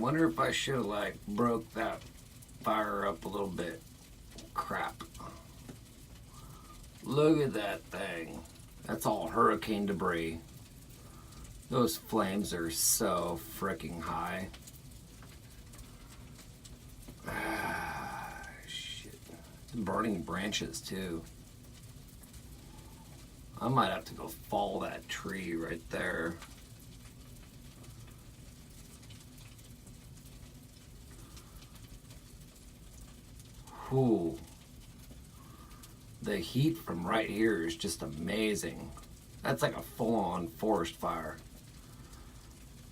wonder if I should have like broke that fire up a little bit. Crap. Look at that thing. That's all hurricane debris. Those flames are so freaking high. Ah, shit. It's burning branches too. I might have to go fall that tree right there. Whew. The heat from right here is just amazing. That's like a full-on forest fire.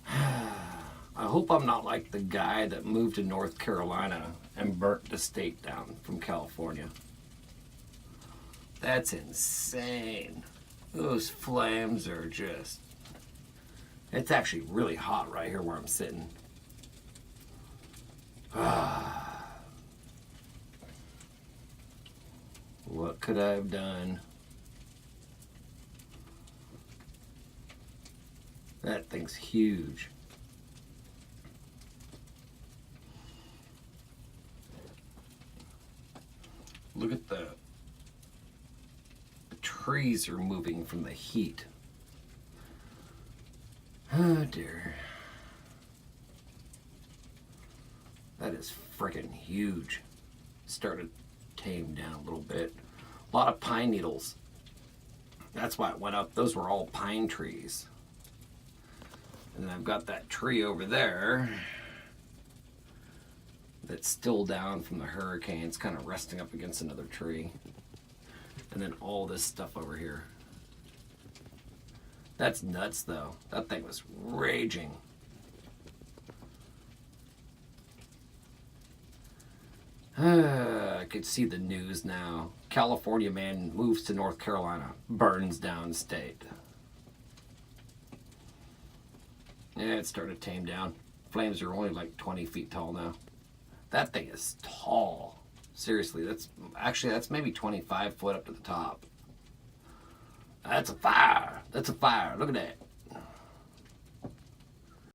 I hope I'm not like the guy that moved to North Carolina and burnt the state down from California. That's insane. Those flames are just... It's actually really hot right here where I'm sitting. What could I have done? That thing's huge. Look at the trees are moving from the heat. Oh dear. That is freaking huge. Started to tame down a little bit. A lot of pine needles. That's why it went up. Those were all pine trees. And then I've got that tree over there that's still down from the hurricane. It's kind of resting up against another tree. And then all this stuff over here. That's nuts though. That thing was raging. I could see the news now. California man moves to North Carolina, burns down state. Yeah, it started to tame down. Flames are only like 20 feet tall now. That thing is tall. Seriously, that's maybe 25 foot up to the top. That's a fire. That's a fire. Look at that.